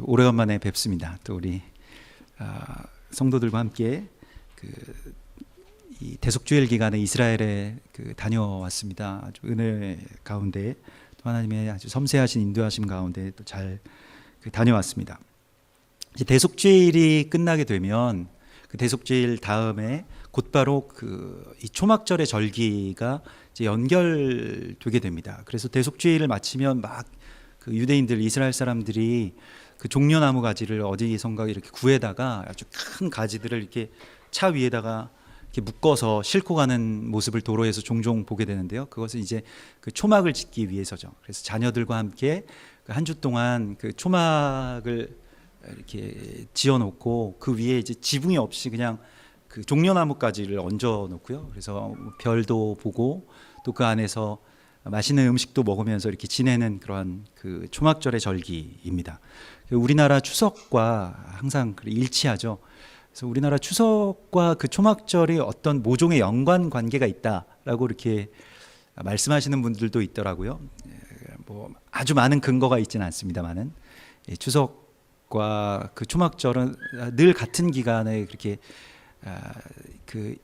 오래간만에 뵙습니다. 또 우리 성도들과 함께 이 대속주일 기간에 이스라엘에 다녀왔습니다. 아주 은혜 가운데 또 하나님의 아주 섬세하신 인도하심 가운데 또 잘 다녀왔습니다. 이제 대속주일이 끝나게 되면 그 대속주일 다음에 곧바로 이 초막절의 절기가 이제 연결되게 됩니다. 그래서 대속주일을 마치면 막 그 유대인들 이스라엘 사람들이 그 종려나무 가지를 어디선가 이렇게 구해다가 아주 큰 가지들을 이렇게 차 위에다가 이렇게 묶어서 싣고 가는 모습을 도로에서 종종 보게 되는데요. 그것은 이제 그 초막을 짓기 위해서죠. 그래서 자녀들과 함께 한 주 동안 그 초막을 이렇게 지어놓고 그 위에 이제 지붕이 없이 그냥 그 종려나무 가지를 얹어 놓고요. 그래서 별도 보고 또 그 안에서 맛있는 음식도 먹으면서 이렇게 지내는 그러한 그 초막절의 절기입니다. 우리나라 추석과 항상 일치하죠. 그래서 우리나라 추석과 그 초막절이 어떤 모종의 연관 관계가 있다라고 이렇게 말씀하시는 분들도 있더라고요. 뭐 아주 많은 근거가 있지는 않습니다만은 추석과 그 초막절은 늘 같은 기간에 그렇게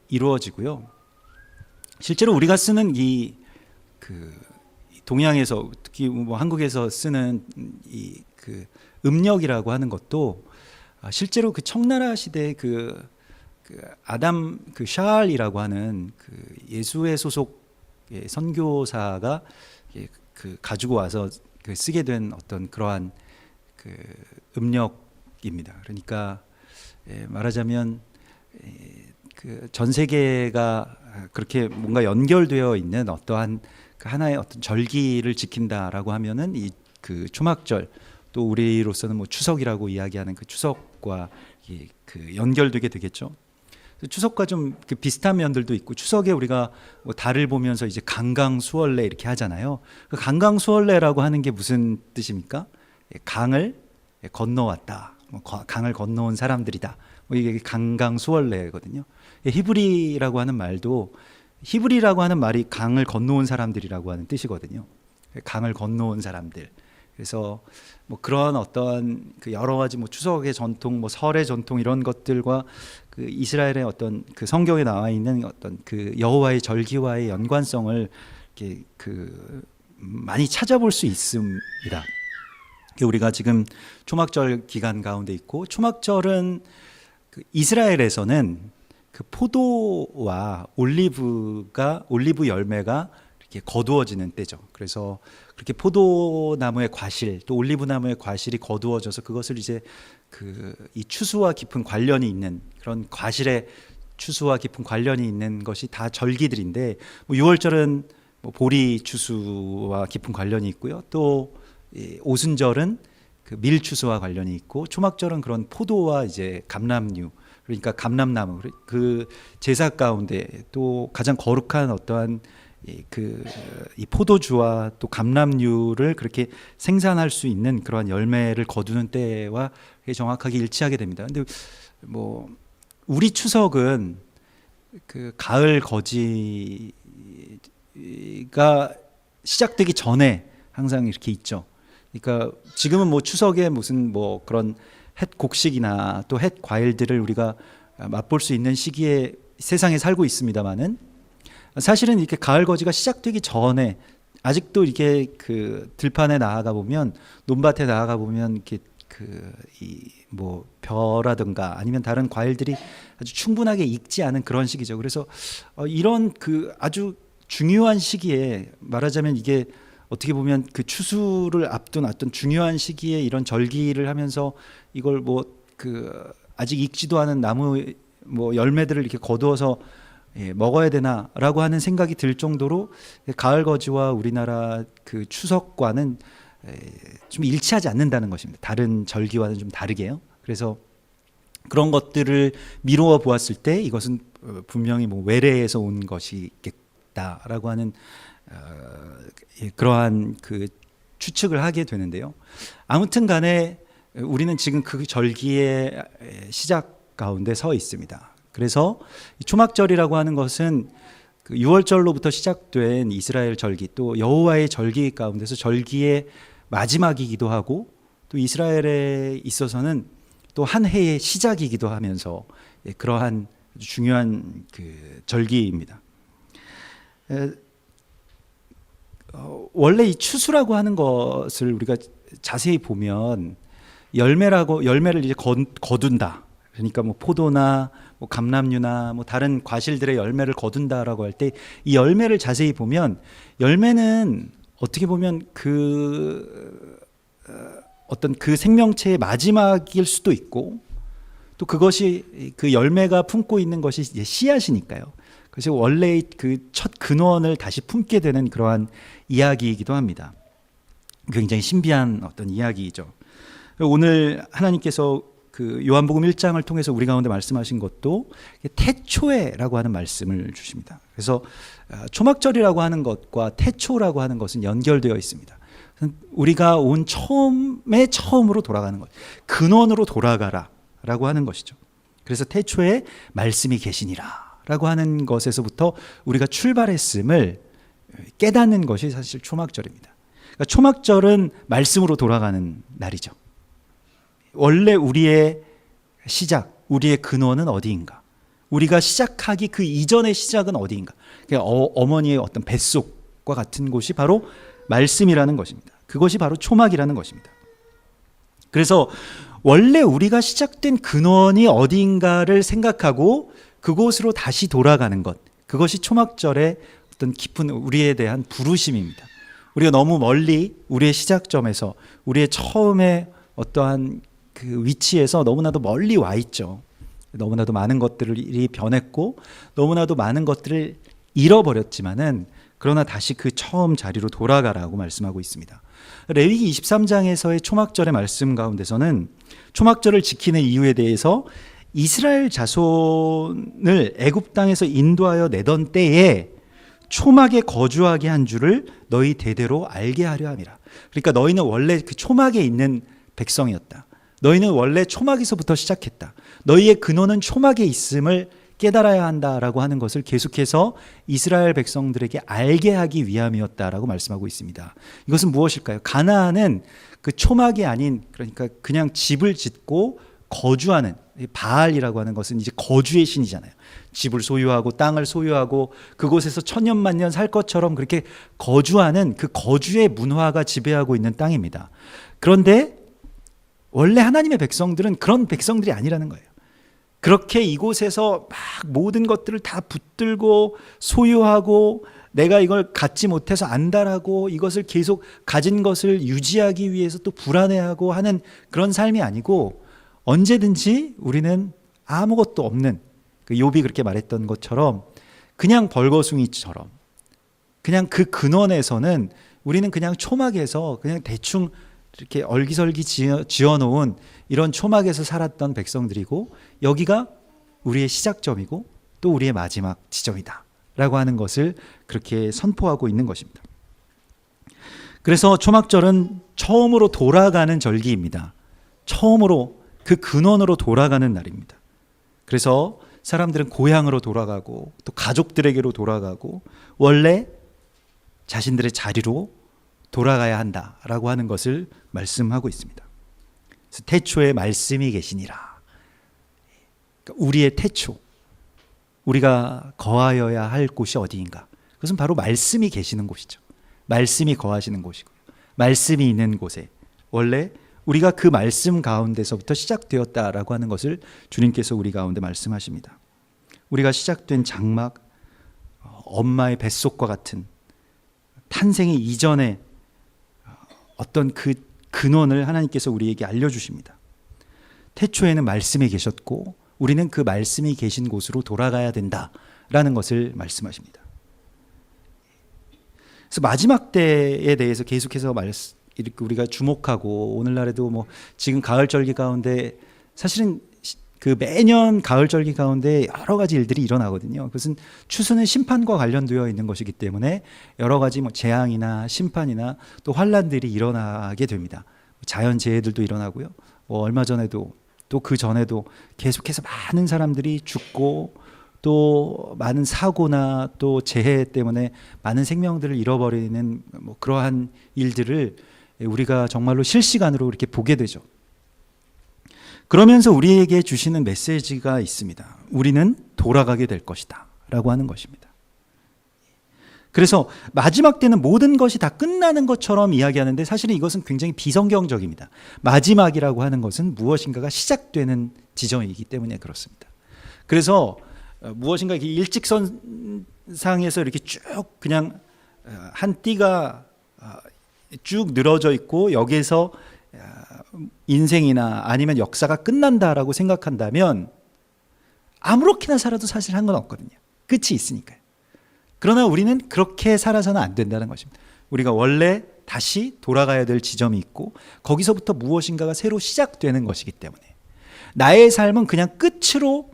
이루어지고요. 실제로 우리가 쓰는 동양에서 특히 뭐 한국에서 쓰는 그 음력이라고 하는 것도 실제로 그 청나라 시대 그 아담 샤알이라고 하는 그 예수회 소속 선교사가 가지고 와서 쓰게 된 어떤 그러한 그 음력입니다. 그러니까 말하자면 그 전 세계가 그렇게 뭔가 연결되어 있는 어떠한 하나의 어떤 절기를 지킨다라고 하면은 그 초막절 또 우리로서는 뭐 추석이라고 이야기하는 그 추석과 그 연결되게 되겠죠. 추석과 좀 비슷한 면들도 있고 추석에 우리가 뭐 달을 보면서 이제 강강수월래 이렇게 하잖아요. 그 강강수월래라고 하는 게 무슨 뜻입니까? 강을 건너왔다. 뭐 강을 건너온 사람들이다. 뭐 이게 강강수월래거든요. 히브리라고 하는 말도 히브리라고 하는 말이 강을 건너온 사람들이라고 하는 뜻이거든요. 강을 건너온 사람들. 그래서 뭐 그런 어떤 그 여러 가지 뭐 추석의 전통, 뭐 설의 전통 이런 것들과 그 이스라엘의 어떤 그 성경에 나와 있는 어떤 그 여호와의 절기와의 연관성을 이렇게 많이 찾아볼 수 있습니다. 우리가 지금 초막절 기간 가운데 있고 초막절은 이스라엘에서는 그 포도와 올리브 열매가 이렇게 거두어지는 때죠. 그래서 그렇게 포도나무의 과실 또 올리브나무의 과실이 거두어져서 그것을 이제 이 추수와 깊은 관련이 있는 그런 과실의 추수와 깊은 관련이 있는 것이 다 절기들인데 뭐 6월절은 뭐 보리 추수와 깊은 관련이 있고요. 또 오순절은 그 밀 추수와 관련이 있고 초막절은 그런 포도와 이제 감람류 그러니까 감람나무 그 제사 가운데 또 가장 거룩한 어떠한 이 포도주와 또 감람류를 그렇게 생산할 수 있는 그러한 열매를 거두는 때와 정확하게 일치하게 됩니다. 근데 뭐 우리 추석은 그 가을 거지가 시작되기 전에 항상 이렇게 있죠. 그러니까 지금은 뭐 추석에 무슨 뭐 그런 햇 곡식이나 또 햇 과일들을 우리가 맛볼 수 있는 시기에 세상에 살고 있습니다만은 사실은 이렇게 가을 거지가 시작되기 전에 아직도 이렇게 그 들판에 나아가 보면 논밭에 나아가 보면 이렇게 뭐 벼라든가 아니면 다른 과일들이 아주 충분하게 익지 않은 그런 시기죠. 그래서 이런 아주 중요한 시기에 말하자면 이게 어떻게 보면 그 추수를 앞둔 어떤 중요한 시기에 이런 절기를 하면서 이걸 뭐 아직 익지도 않은 나무 뭐 열매들을 이렇게 거두어서 먹어야 되나라고 하는 생각이 들 정도로 가을 거지와 우리나라 그 추석과는 좀 일치하지 않는다는 것입니다. 다른 절기와는 좀 다르게요. 그래서 그런 것들을 미루어 보았을 때 이것은 분명히 뭐 외래에서 온 것이겠다라고 하는 그러한 그 추측을 하게 되는데요. 아무튼 간에 우리는 지금 그 절기의 시작 가운데 서 있습니다. 그래서 초막절이라고 하는 것은 6월절로부터 시작된 이스라엘 절기 또 여호와의 절기 가운데서 절기의 마지막이기도 하고 또 이스라엘에 있어서는 또 한 해의 시작이기도 하면서 그러한 중요한 그 절기입니다. 원래 이 추수라고 하는 것을 우리가 자세히 보면 열매를 이제 거둔다. 그러니까 뭐 포도나 뭐 감람류나 뭐 다른 과실들의 열매를 거둔다라고 할 때 이 열매를 자세히 보면 열매는 어떻게 보면 어떤 그 생명체의 마지막일 수도 있고 또 그것이 그 열매가 품고 있는 것이 이제 씨앗이니까요. 그래서 원래의 그 첫 근원을 다시 품게 되는 그러한 이야기이기도 합니다. 굉장히 신비한 어떤 이야기이죠. 오늘 하나님께서 그 요한복음 1장을 통해서 우리 가운데 말씀하신 것도 태초에라고 하는 말씀을 주십니다. 그래서 초막절이라고 하는 것과 태초라고 하는 것은 연결되어 있습니다. 우리가 온 처음으로 돌아가는 것, 근원으로 돌아가라라고 하는 것이죠. 그래서 태초에 말씀이 계시니라라고 하는 것에서부터 우리가 출발했음을 깨닫는 것이 사실 초막절입니다. 그러니까 초막절은 말씀으로 돌아가는 날이죠. 원래 우리의 시작, 우리의 근원은 어디인가? 우리가 시작하기 그 이전의 시작은 어디인가? 그러니까 어머니의 어떤 뱃속과 같은 곳이 바로 말씀이라는 것입니다. 그것이 바로 초막이라는 것입니다. 그래서 원래 우리가 시작된 근원이 어디인가를 생각하고 그곳으로 다시 돌아가는 것, 그것이 초막절의 어떤 깊은 우리에 대한 부르심입니다. 우리가 너무 멀리 우리의 시작점에서 우리의 처음에 어떠한 그 위치에서 너무나도 멀리 와 있죠. 너무나도 많은 것들이 변했고 너무나도 많은 것들을 잃어버렸지만은 그러나 다시 그 처음 자리로 돌아가라고 말씀하고 있습니다. 레위기 23장에서의 초막절의 말씀 가운데서는 초막절을 지키는 이유에 대해서 이스라엘 자손을 애굽 땅에서 인도하여 내던 때에 초막에 거주하게 한 줄을 너희 대대로 알게 하려 함이라. 그러니까 너희는 원래 그 초막에 있는 백성이었다. 너희는 원래 초막에서부터 시작했다. 너희의 근원은 초막에 있음을 깨달아야 한다라고 하는 것을 계속해서 이스라엘 백성들에게 알게 하기 위함이었다라고 말씀하고 있습니다. 이것은 무엇일까요? 가나안은 그 초막이 아닌, 그러니까 그냥 집을 짓고 거주하는, 바알이라고 하는 것은 이제 거주의 신이잖아요. 집을 소유하고 땅을 소유하고 그곳에서 천년만년 살 것처럼 그렇게 거주하는 그 거주의 문화가 지배하고 있는 땅입니다. 그런데 원래 하나님의 백성들은 그런 백성들이 아니라는 거예요. 그렇게 이곳에서 막 모든 것들을 다 붙들고 소유하고 내가 이걸 갖지 못해서 안달하고 이것을 계속 가진 것을 유지하기 위해서 또 불안해하고 하는 그런 삶이 아니고 언제든지 우리는 아무것도 없는, 그 욥이 그렇게 말했던 것처럼 그냥 벌거숭이처럼 그냥 그 근원에서는 우리는 그냥 초막에서 그냥 대충 이렇게 얼기설기 지어놓은 이런 초막에서 살았던 백성들이고 여기가 우리의 시작점이고 또 우리의 마지막 지점이다 라고 하는 것을 그렇게 선포하고 있는 것입니다. 그래서 초막절은 처음으로 돌아가는 절기입니다. 처음으로 그 근원으로 돌아가는 날입니다. 그래서 사람들은 고향으로 돌아가고 또 가족들에게로 돌아가고 원래 자신들의 자리로 돌아가야 한다라고 하는 것을 말씀하고 있습니다. 그래서 태초에 말씀이 계시니라. 그러니까 우리의 태초, 우리가 거하여야 할 곳이 어디인가? 그것은 바로 말씀이 계시는 곳이죠. 말씀이 거하시는 곳이고요. 말씀이 있는 곳에 원래 우리가 그 말씀 가운데서부터 시작되었다라고 하는 것을 주님께서 우리 가운데 말씀하십니다. 우리가 시작된 장막, 엄마의 뱃속과 같은 탄생이 이전에 어떤 그 근원을 하나님께서 우리에게 알려주십니다. 태초에는 말씀이 계셨고 우리는 그 말씀이 계신 곳으로 돌아가야 된다라는 것을 말씀하십니다. 그래서 마지막 때에 대해서 계속해서 이렇게 우리가 주목하고 오늘날에도 뭐 지금 가을절기 가운데 사실은 그 매년 가을절기 가운데 여러 가지 일들이 일어나거든요. 그것은 추수는 심판과 관련되어 있는 것이기 때문에 여러 가지 뭐 재앙이나 심판이나 또 환란들이 일어나게 됩니다. 자연재해들도 일어나고요. 뭐 얼마 전에도 또 그 전에도 계속해서 많은 사람들이 죽고 또 많은 사고나 또 재해 때문에 많은 생명들을 잃어버리는 뭐 그러한 일들을 우리가 정말로 실시간으로 이렇게 보게 되죠. 그러면서 우리에게 주시는 메시지가 있습니다. 우리는 돌아가게 될 것이다 라고 하는 것입니다. 그래서 마지막 때는 모든 것이 다 끝나는 것처럼 이야기하는데 사실은 이것은 굉장히 비성경적입니다. 마지막이라고 하는 것은 무엇인가가 시작되는 지점이기 때문에 그렇습니다. 그래서 무엇인가 이렇게 일직선상에서 이렇게 쭉 그냥 한 띠가 쭉 늘어져 있고 여기에서 인생이나 아니면 역사가 끝난다라고 생각한다면 아무렇게나 살아도 사실 상관없거든요. 끝이 있으니까요. 그러나 우리는 그렇게 살아서는 안 된다는 것입니다. 우리가 원래 다시 돌아가야 될 지점이 있고 거기서부터 무엇인가가 새로 시작되는 것이기 때문에 나의 삶은 그냥 끝으로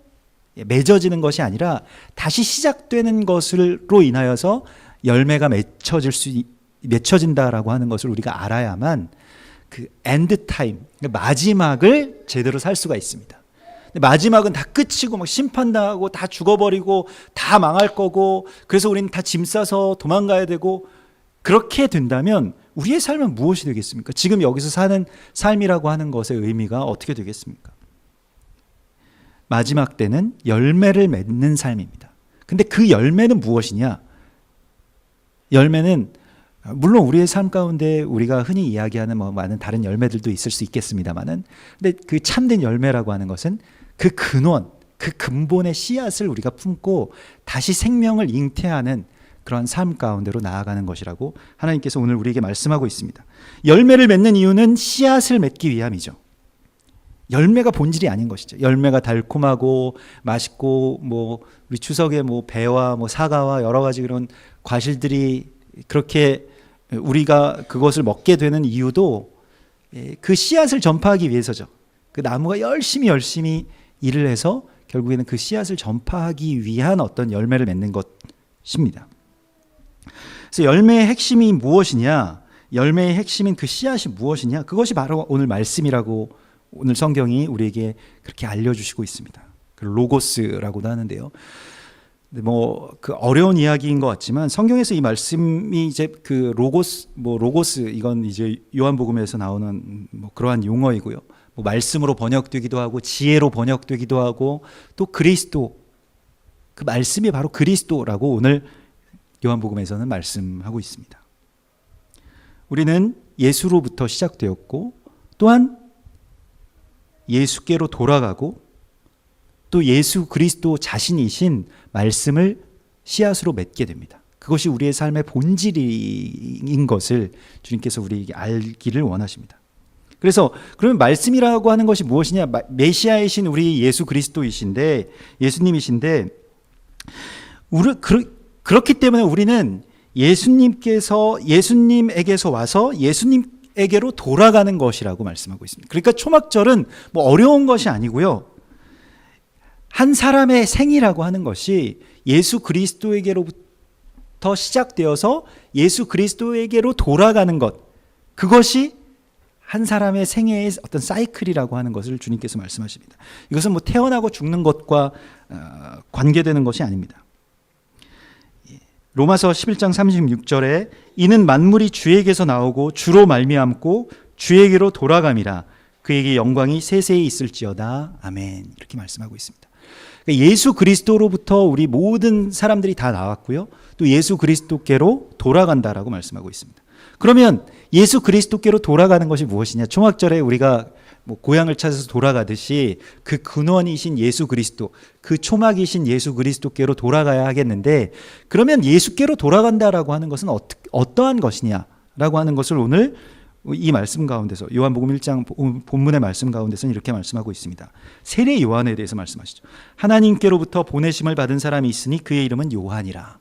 맺어지는 것이 아니라 다시 시작되는 것으로 인하여서 열매가 맺혀진다라고 하는 것을 우리가 알아야만 그 엔드 타임, 마지막을 제대로 살 수가 있습니다. 마지막은 다 끝이고 막 심판당하고 다 죽어버리고 다 망할 거고 그래서 우리는 다 짐 싸서 도망가야 되고 그렇게 된다면 우리의 삶은 무엇이 되겠습니까? 지금 여기서 사는 삶이라고 하는 것의 의미가 어떻게 되겠습니까? 마지막 때는 열매를 맺는 삶입니다. 근데 그 열매는 무엇이냐? 열매는 물론 우리의 삶 가운데 우리가 흔히 이야기하는 많은 다른 열매들도 있을 수 있겠습니다만은 근데 그 참된 열매라고 하는 것은 그 근원, 그 근본의 씨앗을 우리가 품고 다시 생명을 잉태하는 그런 삶 가운데로 나아가는 것이라고 하나님께서 오늘 우리에게 말씀하고 있습니다. 열매를 맺는 이유는 씨앗을 맺기 위함이죠. 열매가 본질이 아닌 것이죠. 열매가 달콤하고 맛있고 우리 추석에 배와 사과와 여러 가지 그런 과실들이 그렇게 우리가 그것을 먹게 되는 이유도 그 씨앗을 전파하기 위해서죠. 그 나무가 열심히 일을 해서 결국에는 그 씨앗을 전파하기 위한 어떤 열매를 맺는 것입니다. 그래서 열매의 핵심이 무엇이냐? 열매의 핵심인 그 씨앗이 무엇이냐? 그것이 바로 오늘 말씀이라고 오늘 성경이 우리에게 그렇게 알려주시고 있습니다. 로고스라고도 하는데요. 그 어려운 이야기인 것 같지만 성경에서 이 말씀이 이제 그 로고스 이건 이제 요한복음에서 나오는 그러한 용어이고요. 말씀으로 번역되기도 하고 지혜로 번역되기도 하고 또 그리스도 그 말씀이 바로 그리스도라고 오늘 요한복음에서는 말씀하고 있습니다. 우리는 예수로부터 시작되었고 또한 예수께로 돌아가고 또 예수 그리스도 자신이신 말씀을 씨앗으로 맺게 됩니다. 그것이 우리의 삶의 본질인 것을 주님께서 우리에게 알기를 원하십니다. 그래서 그러면 말씀이라고 하는 것이 무엇이냐? 메시아이신 우리 예수 그리스도이신데 예수님이신데 그렇기 때문에 우리는 예수님에게서 와서 예수님에게로 돌아가는 것이라고 말씀하고 있습니다. 그러니까 초막절은 어려운 것이 아니고요. 한 사람의 생이라고 하는 것이 예수 그리스도에게로부터 시작되어서 예수 그리스도에게로 돌아가는 것, 그것이 한 사람의 생애의 어떤 사이클이라고 하는 것을 주님께서 말씀하십니다. 이것은 태어나고 죽는 것과 관계되는 것이 아닙니다. 로마서 11장 36절에 이는 만물이 주에게서 나오고 주로 말미암고 주에게로 돌아감이라 그에게 영광이 세세히 있을지어다. 아멘. 이렇게 말씀하고 있습니다. 그러니까 예수 그리스도로부터 우리 모든 사람들이 다 나왔고요. 또 예수 그리스도께로 돌아간다라고 말씀하고 있습니다. 그러면 예수 그리스도께로 돌아가는 것이 무엇이냐? 초막절에 우리가 고향을 찾아서 돌아가듯이 그 근원이신 예수 그리스도, 그 초막이신 예수 그리스도께로 돌아가야 하겠는데 그러면 예수께로 돌아간다라고 하는 것은 어떠한 것이냐라고 하는 것을 오늘 이 말씀 가운데서 요한복음 1장 본문의 말씀 가운데서는 이렇게 말씀하고 있습니다. 세례 요한에 대해서 말씀하시죠. 하나님께로부터 보내심을 받은 사람이 있으니 그의 이름은 요한이라.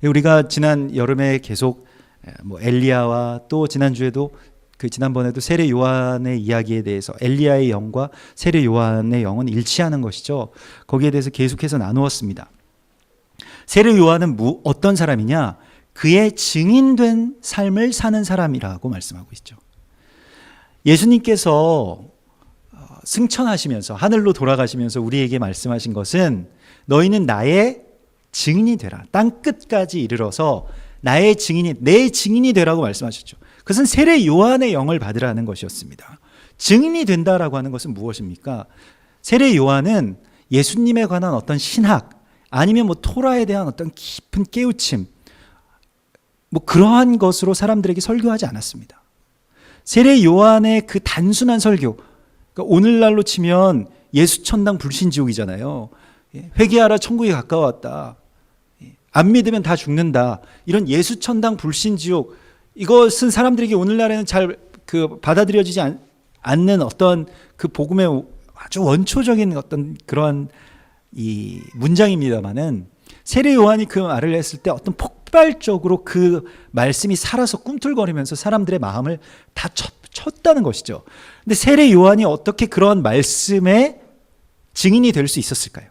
우리가 지난 여름에 계속 엘리야와 또 지난주에도 지난번에도 세례 요한의 이야기에 대해서 엘리야의 영과 세례 요한의 영은 일치하는 것이죠. 거기에 대해서 계속해서 나누었습니다. 세례 요한은 어떤 사람이냐? 그의 증인된 삶을 사는 사람이라고 말씀하고 있죠. 예수님께서 승천하시면서 하늘로 돌아가시면서 우리에게 말씀하신 것은 너희는 나의 증인이 되라. 땅 끝까지 이르러서 나의 증인이 내 증인이 되라고 말씀하셨죠. 그것은 세례 요한의 영을 받으라는 것이었습니다. 증인이 된다라고 하는 것은 무엇입니까? 세례 요한은 예수님에 관한 어떤 신학, 아니면 뭐 토라에 대한 어떤 깊은 깨우침, 뭐 그러한 것으로 사람들에게 설교하지 않았습니다. 세례 요한의 그 단순한 설교, 그러니까 오늘날로 치면 예수 천당 불신지옥이잖아요. 회개하라 천국이 가까웠다. 안 믿으면 다 죽는다. 이런 예수 천당 불신지옥, 이것은 사람들에게 오늘날에는 잘 받아들여지지 않는 어떤 그 복음의 아주 원초적인 어떤 그러한 이 문장입니다만은, 세례 요한이 그 말을 했을 때 어떤 폭발적으로 그 말씀이 살아서 꿈틀거리면서 사람들의 마음을 다 쳤다는 것이죠. 근데 세례 요한이 어떻게 그런 말씀의 증인이 될 수 있었을까요?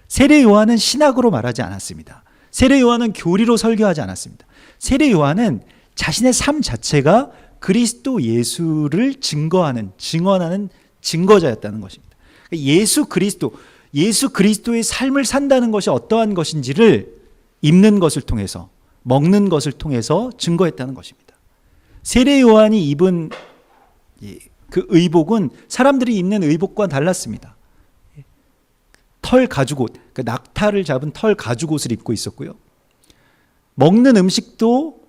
세례 요한은 신학으로 말하지 않았습니다. 세례 요한은 교리로 설교하지 않았습니다. 세례 요한은 자신의 삶 자체가 그리스도 예수를 증거하는, 증언하는 증거자였다는 것입니다. 예수 그리스도의 삶을 산다는 것이 어떠한 것인지를 입는 것을 통해서, 먹는 것을 통해서 증거했다는 것입니다. 세례 요한이 입은 그 의복은 사람들이 입는 의복과 달랐습니다. 털 가죽옷, 그 낙타를 잡은 털 가죽옷을 입고 있었고요. 먹는 음식도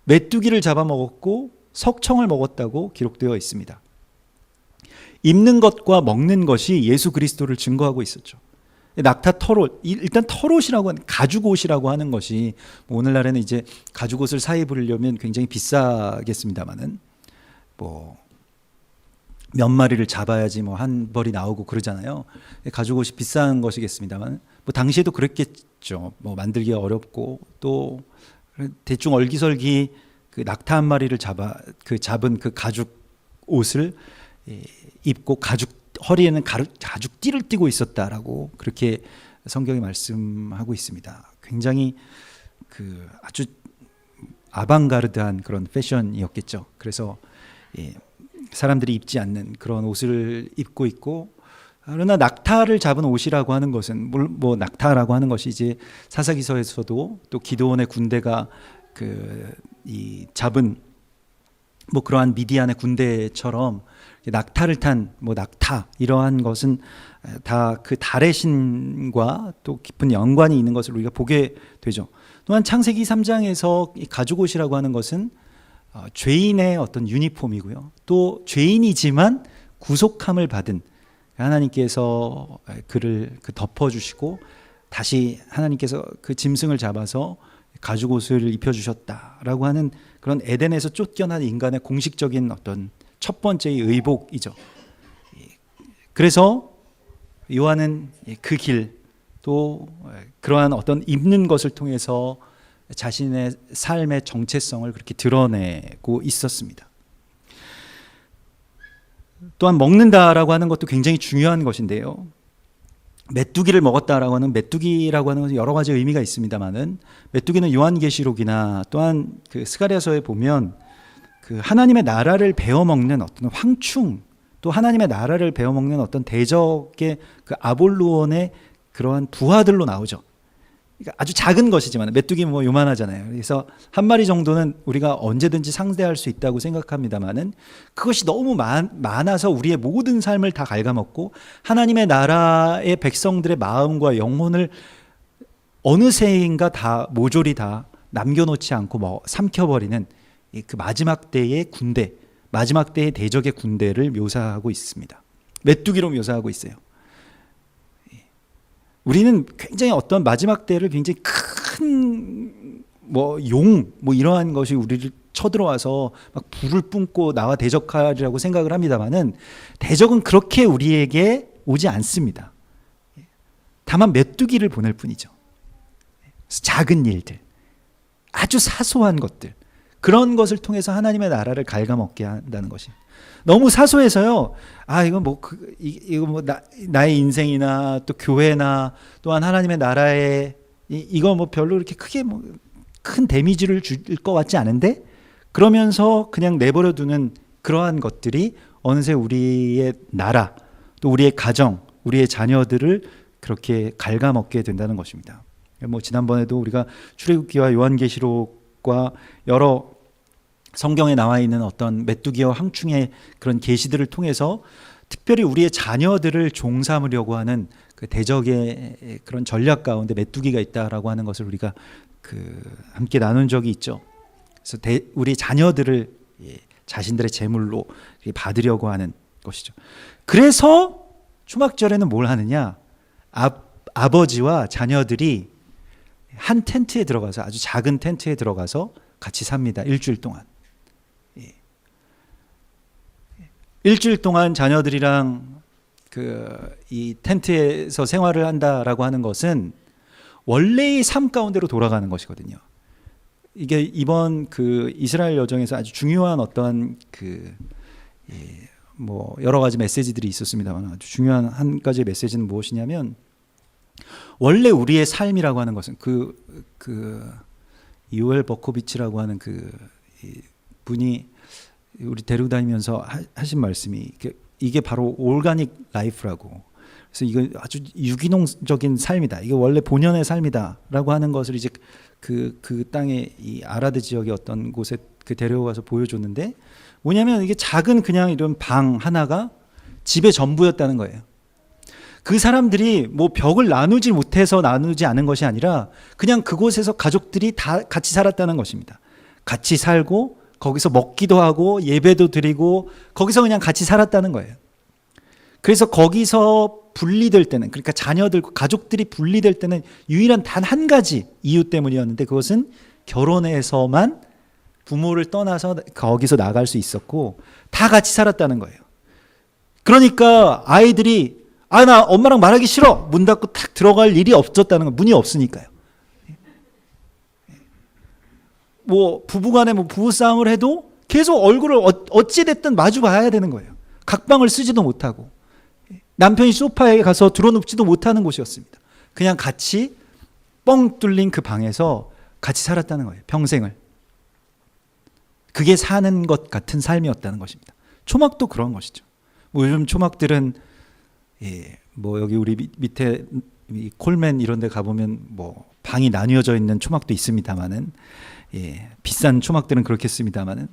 메뚜기를 잡아먹었고 석청을 먹었다고 기록되어 있습니다. 입는 것과 먹는 것이 예수 그리스도를 증거하고 있었죠. 낙타 털옷, 일단 털옷이라고 하는, 가죽옷이라고 하는 것이 오늘날에는 이제 가죽옷을 사 입으려면 굉장히 비싸겠습니다만은, 뭐 몇 마리를 잡아야지 뭐 한 벌이 나오고 그러잖아요. 가죽옷이 비싼 것이겠습니다만, 뭐 당시에도 그랬겠죠. 뭐 만들기가 어렵고, 또 대충 얼기설기 그 낙타 한 마리를 잡은 그 가죽 옷을 입고 허리에는 가죽 띠를 띠고 있었다라고 그렇게 성경이 말씀하고 있습니다. 굉장히 그 아주 아방가르드한 그런 패션이었겠죠. 그래서 사람들이 입지 않는 그런 옷을 입고 있고, 그러나 낙타를 잡은 옷이라고 하는 것은 뭐 낙타라고 하는 것이 이제 사사기서에서도 또 기드온의 군대가 이 잡은 뭐 그러한 미디안의 군대처럼 낙타를 탄 뭐 낙타, 이러한 것은 다 그 달의 신과 또 깊은 연관이 있는 것을 우리가 보게 되죠. 또한 창세기 3장에서 이 가죽옷이라고 하는 것은 죄인의 어떤 유니폼이고요. 또 죄인이지만 구속함을 받은 하나님께서 그를 덮어주시고 다시 하나님께서 그 짐승을 잡아서 가죽옷을 입혀주셨다라고 하는 그런 에덴에서 쫓겨난 인간의 공식적인 어떤 첫 번째의 의복이죠. 그래서 요한은 그 길, 또 그러한 어떤 입는 것을 통해서 자신의 삶의 정체성을 그렇게 드러내고 있었습니다. 또한 먹는다라고 하는 것도 굉장히 중요한 것인데요. 메뚜기를 먹었다라고 하는, 메뚜기라고 하는 것은 여러 가지 의미가 있습니다만은, 메뚜기는 요한계시록이나 또한 그 스가랴서에 보면 그 하나님의 나라를 베어먹는 어떤 황충, 또 하나님의 나라를 베어먹는 어떤 대적의 그 아볼루온의 그러한 부하들로 나오죠. 그러니까 아주 작은 것이지만, 메뚜기 뭐 요만하잖아요. 그래서 한 마리 정도는 우리가 언제든지 상대할 수 있다고 생각합니다만은, 그것이 너무 많아서 우리의 모든 삶을 다 갉아먹고 하나님의 나라의 백성들의 마음과 영혼을 어느새인가 다 모조리 다 남겨놓지 않고 뭐 삼켜버리는 그 마지막 때의 군대, 마지막 때의 대적의 군대를 묘사하고 있습니다. 메뚜기로 묘사하고 있어요. 우리는 굉장히 어떤 마지막 때를 굉장히 큰 뭐 용, 뭐 이러한 것이 우리를 쳐들어와서 막 불을 뿜고 나와 대적하리라고 생각을 합니다만은, 대적은 그렇게 우리에게 오지 않습니다. 다만 메뚜기를 보낼 뿐이죠. 작은 일들, 아주 사소한 것들, 그런 것을 통해서 하나님의 나라를 갉아먹게 한다는 것이 너무 사소해서요. 이거 뭐 이거 뭐 나의 인생이나 또 교회나 또한 하나님의 나라에 이거 뭐 별로 이렇게 크게 뭐 큰 데미지를 줄 것 같지 않은데, 그러면서 그냥 내버려 두는 그러한 것들이 어느새 우리의 나라, 또 우리의 가정, 우리의 자녀들을 그렇게 갉아먹게 된다는 것입니다. 뭐 지난번에도 우리가 출애굽기와 요한계시록과 여러 성경에 나와 있는 어떤 메뚜기와 황충의 그런 계시들을 통해서 특별히 우리의 자녀들을 종삼으려고 하는 그 대적의 그런 전략 가운데 메뚜기가 있다라고 하는 것을 우리가 함께 나눈 적이 있죠. 그래서 우리 자녀들을 자신들의 제물로 받으려고 하는 것이죠. 그래서 초막절에는 뭘 하느냐? 아버지와 자녀들이 한 텐트에 들어가서, 아주 작은 텐트에 들어가서 같이 삽니다. 일주일 동안. 일주일 동안 자녀들이랑 이 텐트에서 생활을 한다라고 하는 것은 원래의 삶 가운데로 돌아가는 것이거든요. 이게 이번 이스라엘 여정에서 아주 중요한 어떠한 뭐 여러 가지 메시지들이 있었습니다만, 아주 중요한 한 가지의 메시지는 무엇이냐면, 원래 우리의 삶이라고 하는 것은 요엘 버코비치라고 하는 분이 우리 데리고 다니면서 하신 말씀이, 이게 바로 오르가닉 라이프라고. 그래서 이거 아주 유기농적인 삶이다. 이게 원래 본연의 삶이다라고 하는 것을 이제 그 땅의 이 아라드 지역의 어떤 곳에 데려가서 보여줬는데, 뭐냐면 이게 작은 그냥 이런 방 하나가 집의 전부였다는 거예요. 그 사람들이 뭐 벽을 나누지 못해서 나누지 않은 것이 아니라 그냥 그곳에서 가족들이 다 같이 살았다는 것입니다. 같이 살고 거기서 먹기도 하고 예배도 드리고 거기서 그냥 같이 살았다는 거예요. 그래서 거기서 분리될 때는, 그러니까 자녀들과 가족들이 분리될 때는 유일한 단 한 가지 이유 때문이었는데, 그것은 결혼해서만 부모를 떠나서 거기서 나갈 수 있었고 다 같이 살았다는 거예요. 그러니까 아이들이 나 엄마랑 말하기 싫어, 문 닫고 탁 들어갈 일이 없었다는 거예요. 문이 없으니까요. 뭐 부부간에 뭐 부부싸움을 해도 계속 얼굴을 어찌됐든 마주 봐야 되는 거예요. 각방을 쓰지도 못하고 남편이 소파에 가서 들어눕지도 못하는 곳이었습니다. 그냥 같이 뻥 뚫린 그 방에서 같이 살았다는 거예요. 평생을. 그게 사는 것 같은 삶이었다는 것입니다. 초막도 그런 것이죠. 뭐 요즘 초막들은 뭐 여기 우리 밑에 콜맨 이런 데 가보면 뭐 방이 나뉘어져 있는 초막도 있습니다만은, 비싼 초막들은 그렇겠습니다만은,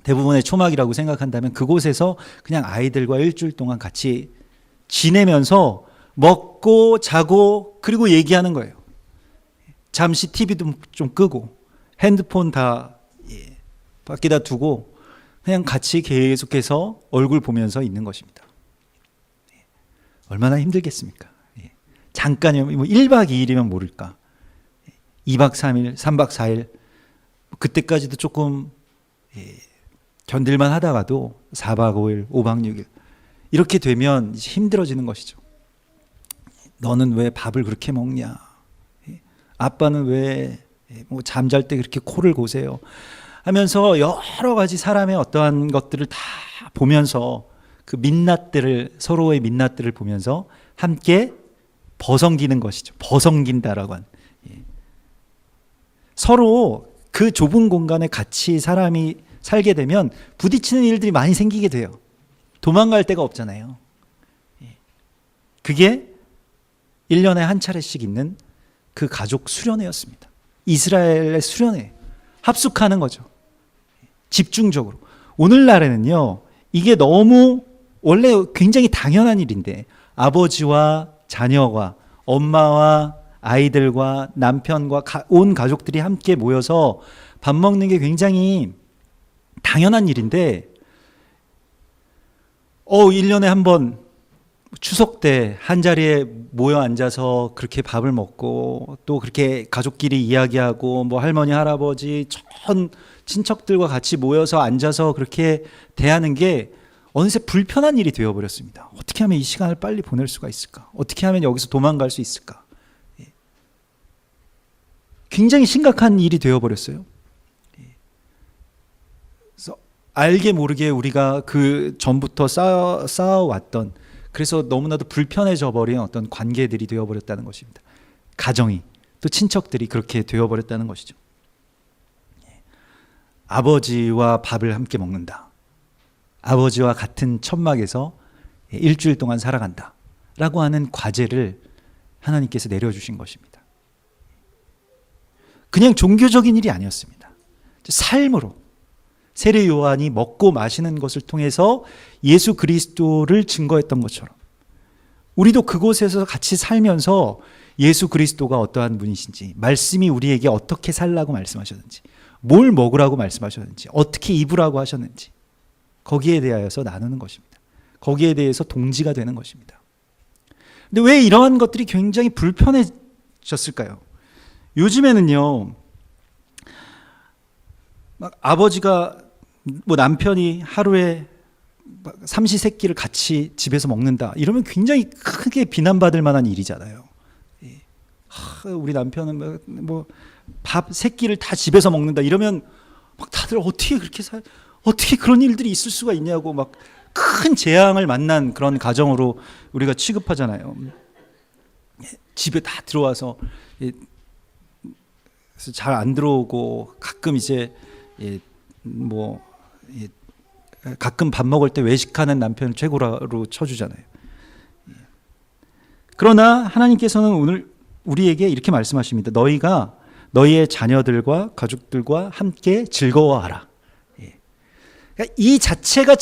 대부분의 초막이라고 생각한다면 그곳에서 그냥 아이들과 일주일 동안 같이 지내면서 먹고 자고 그리고 얘기하는 거예요. 잠시 TV도 좀 끄고 핸드폰 다 밖에다 두고 그냥 같이 계속해서 얼굴 보면서 있는 것입니다. 얼마나 힘들겠습니까? 잠깐이면, 뭐 1박 2일이면 모를까, 2박 3일, 3박 4일, 그때까지도 조금 견딜만 하다가도 4박 5일, 5박 6일 이렇게 되면 이제 힘들어지는 것이죠. 너는 왜 밥을 그렇게 먹냐? 아빠는 왜 뭐 잠잘 때 그렇게 코를 고세요? 하면서 여러 가지 사람의 어떠한 것들을 다 보면서 그 민낯들을, 서로의 민낯들을 보면서 함께 버성기는 것이죠. 버성긴다라고 한. 서로 그 좁은 공간에 같이 사람이 살게 되면 부딪히는 일들이 많이 생기게 돼요. 도망갈 데가 없잖아요. 그게 1년에 한 차례씩 있는 그 가족 수련회였습니다. 이스라엘의 수련회. 합숙하는 거죠. 집중적으로. 오늘날에는요, 이게 너무 원래 굉장히 당연한 일인데, 아버지와 자녀가, 엄마와 아이들과 남편과 온 가족들이 함께 모여서 밥 먹는 게 굉장히 당연한 일인데, 1년에 한 번 추석 때 한 자리에 모여 앉아서 그렇게 밥을 먹고 또 그렇게 가족끼리 이야기하고 뭐 할머니, 할아버지, 전 친척들과 같이 모여서 앉아서 그렇게 대하는 게 어느새 불편한 일이 되어버렸습니다. 어떻게 하면 이 시간을 빨리 보낼 수가 있을까? 어떻게 하면 여기서 도망갈 수 있을까? 굉장히 심각한 일이 되어버렸어요. 그래서 알게 모르게 우리가 그 전부터 쌓아왔던, 그래서 너무나도 불편해져 버린 어떤 관계들이 되어버렸다는 것입니다. 가정이, 또 친척들이 그렇게 되어버렸다는 것이죠. 아버지와 밥을 함께 먹는다. 아버지와 같은 천막에서 일주일 동안 살아간다. 라고 하는 과제를 하나님께서 내려주신 것입니다. 그냥 종교적인 일이 아니었습니다. 삶으로, 세례 요한이 먹고 마시는 것을 통해서 예수 그리스도를 증거했던 것처럼 우리도 그곳에서 같이 살면서 예수 그리스도가 어떠한 분이신지, 말씀이 우리에게 어떻게 살라고 말씀하셨는지, 뭘 먹으라고 말씀하셨는지, 어떻게 입으라고 하셨는지, 거기에 대하여서 나누는 것입니다. 거기에 대해서 동지가 되는 것입니다. 근데 왜 이러한 것들이 굉장히 불편해졌을까요? 요즘에는요, 막 아버지가 뭐 남편이 하루에 삼시세끼를 같이 집에서 먹는다 이러면 굉장히 크게 비난받을 만한 일이잖아요. 우리 남편은 뭐 밥 세 끼를 다 집에서 먹는다 이러면 막 다들 어떻게 그런 일들이 있을 수가 있냐고 막 큰 재앙을 만난 그런 가정으로 우리가 취급하잖아요. 집에 다 들어와서 잘 안 들어오고 가끔 이제 가끔 밥 먹을 때 외식하는 남편을 최고로 쳐주잖아요. 그러나 하나님께서는 오늘 우리에게 이렇게 말씀하십니다. 너희가 너희의 자녀들과 가족들과 함께 즐거워하라. 그러니까 이 자체가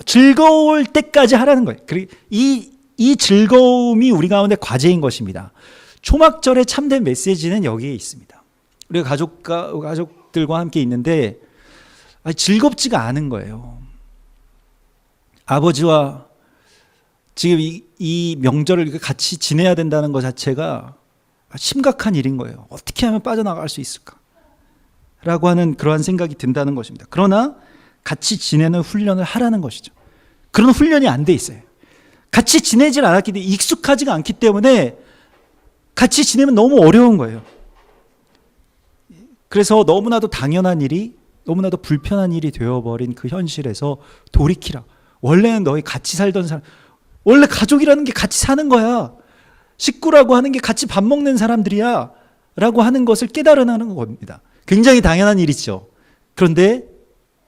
즐거울 때까지 하라는 거예요. 그리고 이 즐거움이 우리 가운데 과제인 것입니다. 초막절의 참된 메시지는 여기에 있습니다. 우리가 가족들과 함께 있는데 즐겁지가 않은 거예요. 아버지와 지금 이 명절을 같이 지내야 된다는 것 자체가 심각한 일인 거예요. 어떻게 하면 빠져나갈 수 있을까? 라고 하는 그러한 생각이 든다는 것입니다. 그러나 같이 지내는 훈련을 하라는 것이죠. 그런 훈련이 안 돼 있어요. 같이 지내질 않았기 때문에 익숙하지가 않기 때문에 같이 지내면 너무 어려운 거예요. 그래서 너무나도 당연한 일이 너무나도 불편한 일이 되어버린 그 현실에서 돌이키라. 원래는 너희 같이 살던 사람, 원래 가족이라는 게 같이 사는 거야. 식구라고 하는 게 같이 밥 먹는 사람들이야. 라고 하는 것을 깨달으라는 겁니다. 굉장히 당연한 일이죠. 그런데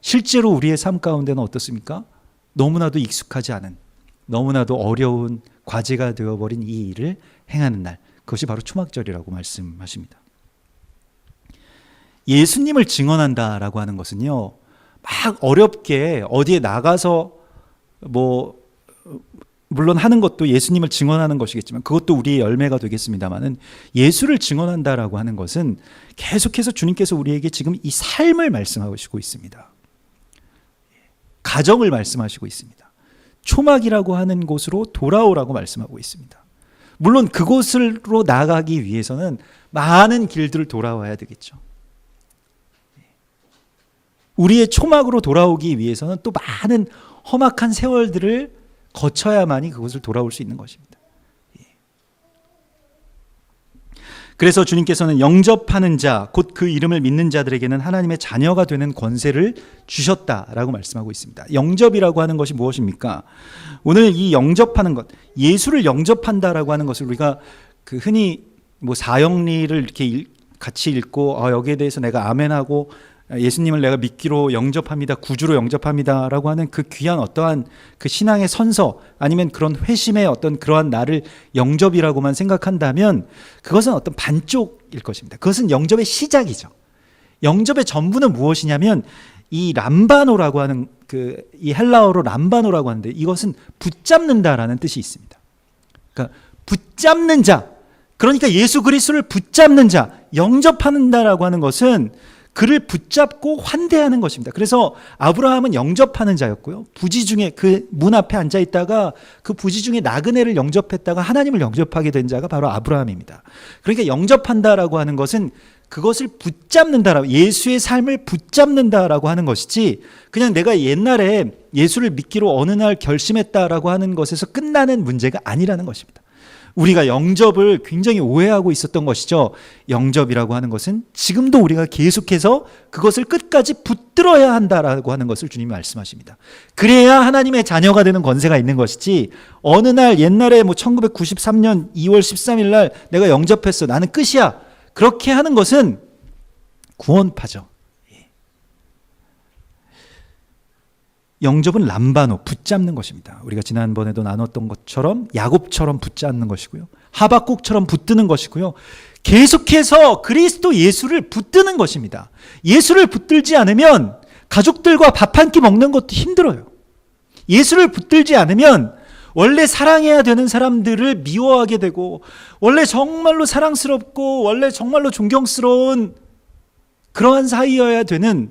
실제로 우리의 삶 가운데는 어떻습니까? 너무나도 익숙하지 않은, 너무나도 어려운 과제가 되어버린 이 일을 행하는 날. 그것이 바로 초막절이라고 말씀하십니다. 예수님을 증언한다라고 하는 것은요, 막 어렵게 어디에 나가서 물론 하는 것도 예수님을 증언하는 것이겠지만 그것도 우리의 열매가 되겠습니다만은 예수를 증언한다라고 하는 것은 계속해서 주님께서 우리에게 지금 이 삶을 말씀하시고 있습니다. 가정을 말씀하시고 있습니다. 초막이라고 하는 곳으로 돌아오라고 말씀하고 있습니다. 물론 그곳으로 나가기 위해서는 많은 길들을 돌아와야 되겠죠. 우리의 초막으로 돌아오기 위해서는 또 많은 험악한 세월들을 거쳐야만이 그것을 돌아올 수 있는 것입니다. 그래서 주님께서는 영접하는 자, 곧 그 이름을 믿는 자들에게는 하나님의 자녀가 되는 권세를 주셨다라고 말씀하고 있습니다. 영접이라고 하는 것이 무엇입니까? 오늘 이 영접하는 것, 예수를 영접한다라고 하는 것을 우리가 흔히 사형리를 이렇게 같이 읽고 여기에 대해서 내가 아멘하고 예수님을 내가 믿기로 영접합니다, 구주로 영접합니다 라고 하는 그 귀한 어떠한 그 신앙의 선서 아니면 그런 회심의 어떤 그러한 나를 영접이라고만 생각한다면 그것은 어떤 반쪽일 것입니다. 그것은 영접의 시작이죠. 영접의 전부는 무엇이냐면 이 람바노라고 하는 이 헬라어로 람바노라고 하는데 이것은 붙잡는다라는 뜻이 있습니다. 그러니까 붙잡는 자, 그러니까 예수 그리스도를 붙잡는 자, 영접한다라고 하는 것은 그를 붙잡고 환대하는 것입니다. 그래서 아브라함은 영접하는 자였고요. 부지 중에 그 문 앞에 앉아 있다가 그 부지 중에 나그네를 영접했다가 하나님을 영접하게 된 자가 바로 아브라함입니다. 그러니까 영접한다라고 하는 것은 그것을 붙잡는다라고, 예수의 삶을 붙잡는다라고 하는 것이지 그냥 내가 옛날에 예수를 믿기로 어느 날 결심했다라고 하는 것에서 끝나는 문제가 아니라는 것입니다. 우리가 영접을 굉장히 오해하고 있었던 것이죠. 영접이라고 하는 것은 지금도 우리가 계속해서 그것을 끝까지 붙들어야 한다라고 하는 것을 주님이 말씀하십니다. 그래야 하나님의 자녀가 되는 권세가 있는 것이지 어느 날 옛날에 1993년 2월 13일 날 내가 영접했어, 나는 끝이야, 그렇게 하는 것은 구원파죠. 영접은 람바노, 붙잡는 것입니다. 우리가 지난번에도 나눴던 것처럼 야곱처럼 붙잡는 것이고요. 하박국처럼 붙드는 것이고요. 계속해서 그리스도 예수를 붙드는 것입니다. 예수를 붙들지 않으면 가족들과 밥 한 끼 먹는 것도 힘들어요. 예수를 붙들지 않으면 원래 사랑해야 되는 사람들을 미워하게 되고, 원래 정말로 사랑스럽고 원래 정말로 존경스러운 그러한 사이여야 되는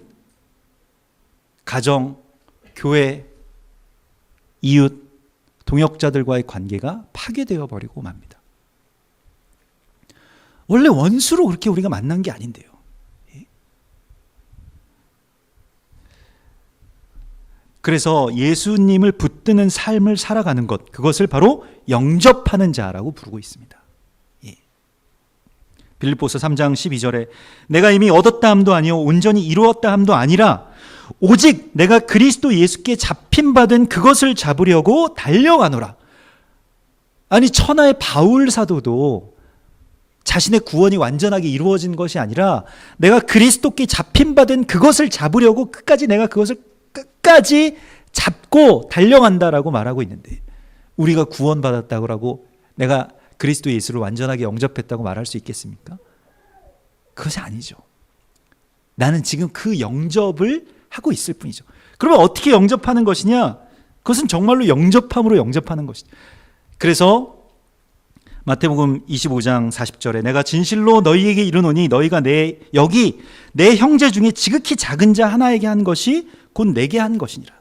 가정, 교회, 이웃, 동역자들과의 관계가 파괴되어 버리고 맙니다. 원래 원수로 그렇게 우리가 만난 게 아닌데요. 그래서 예수님을 붙드는 삶을 살아가는 것, 그것을 바로 영접하는 자라고 부르고 있습니다. 빌립보서 3장 12절에 내가 이미 얻었다 함도 아니요 온전히 이루었다 함도 아니라 오직 내가 그리스도 예수께 잡힌 바 된 그것을 잡으려고 달려가노라. 아니, 천하의 바울 사도도 자신의 구원이 완전하게 이루어진 것이 아니라 내가 그리스도께 잡힌 바 된 그것을 잡으려고 내가 그것을 끝까지 잡고 달려간다라고 말하고 있는데, 우리가 구원받았다고 내가 그리스도 예수를 완전하게 영접했다고 말할 수 있겠습니까? 그것이 아니죠. 나는 지금 그 영접을 하고 있을 뿐이죠. 그러면 어떻게 영접하는 것이냐? 그것은 정말로 영접함으로 영접하는 것이죠. 그래서 마태복음 25장 40절에 내가 진실로 너희에게 이르노니 너희가 내 형제 중에 지극히 작은 자 하나에게 한 것이 곧 내게 한 것이니라.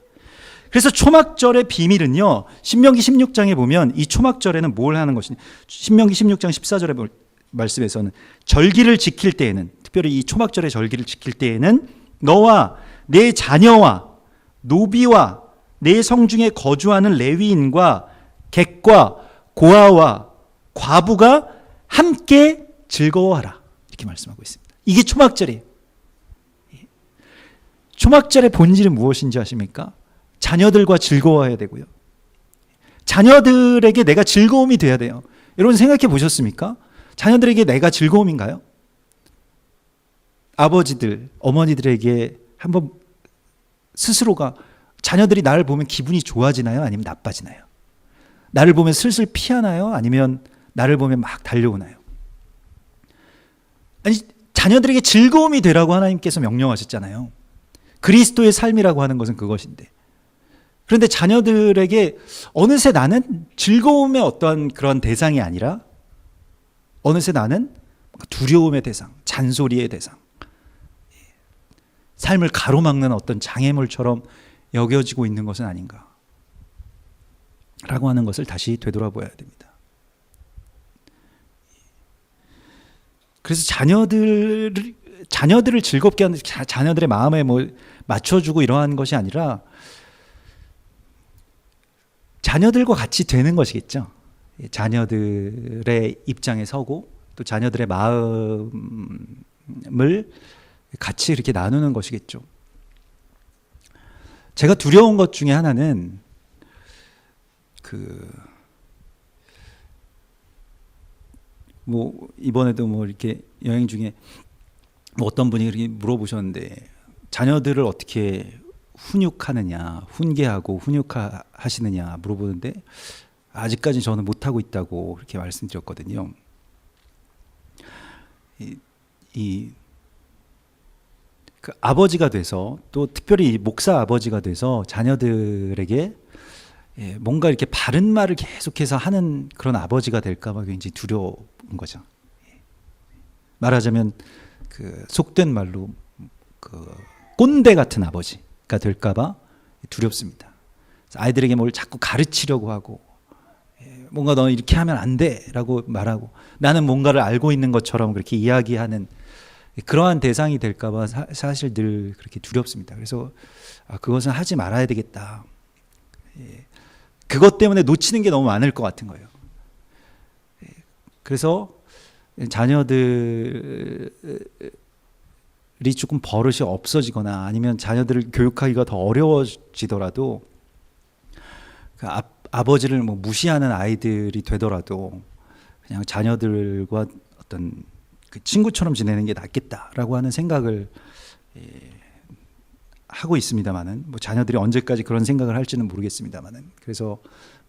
그래서 초막절의 비밀은요, 신명기 16장에 보면 이 초막절에는 뭘 하는 것이냐, 신명기 16장 14절의 말씀에서는 절기를 지킬 때에는, 특별히 이 초막절의 절기를 지킬 때에는 너와 내 자녀와 노비와 내 성중에 거주하는 레위인과 객과 고아와 과부가 함께 즐거워하라, 이렇게 말씀하고 있습니다. 이게 초막절이에요. 초막절의 본질은 무엇인지 아십니까? 자녀들과 즐거워해야 되고요. 자녀들에게 내가 즐거움이 돼야 돼요. 여러분 생각해 보셨습니까? 자녀들에게 내가 즐거움인가요? 아버지들, 어머니들에게 한번 스스로가, 자녀들이 나를 보면 기분이 좋아지나요? 아니면 나빠지나요? 나를 보면 슬슬 피하나요? 아니면 나를 보면 막 달려오나요? 아니, 자녀들에게 즐거움이 되라고 하나님께서 명령하셨잖아요. 그리스도의 삶이라고 하는 것은 그것인데, 그런데 자녀들에게 어느새 나는 즐거움의 어떤 그런 대상이 아니라 어느새 나는 두려움의 대상, 잔소리의 대상, 삶을 가로막는 어떤 장애물처럼 여겨지고 있는 것은 아닌가 라고 하는 것을 다시 되돌아봐야 됩니다. 그래서 자녀들을 즐겁게 하는, 자녀들의 마음에 맞춰주고 이러한 것이 아니라 자녀들과 같이 되는 것이겠죠. 자녀들의 입장에 서고 또 자녀들의 마음을 같이 이렇게 나누는 것이겠죠. 제가 두려운 것 중에 하나는 이번에도 이렇게 여행 중에 어떤 분이 이렇게 물어보셨는데, 자녀들을 어떻게 훈계하고 훈육하시느냐 물어보는데, 아직까지 저는 못하고 있다고 그렇게 말씀드렸거든요. 그 아버지가 돼서, 또 특별히 목사 아버지가 돼서 자녀들에게 뭔가 이렇게 바른 말을 계속해서 하는 그런 아버지가 될까봐 굉장히 두려운 거죠. 말하자면 속된 말로 꼰대 같은 아버지가 될까봐 두렵습니다. 아이들에게 뭘 자꾸 가르치려고 하고, 뭔가 너 이렇게 하면 안 돼라고 말하고, 나는 뭔가를 알고 있는 것처럼 그렇게 이야기하는 그러한 대상이 될까봐 사실 늘 그렇게 두렵습니다. 그래서 그것은 하지 말아야 되겠다. 그것 때문에 놓치는 게 너무 많을 것 같은 거예요. 그래서 자녀들이 조금 버릇이 없어지거나 아니면 자녀들을 교육하기가 더 어려워지더라도, 아버지를 무시하는 아이들이 되더라도 그냥 자녀들과 어떤 친구처럼 지내는 게 낫겠다라고 하는 생각을 하고 있습니다만은, 자녀들이 언제까지 그런 생각을 할지는 모르겠습니다만은, 그래서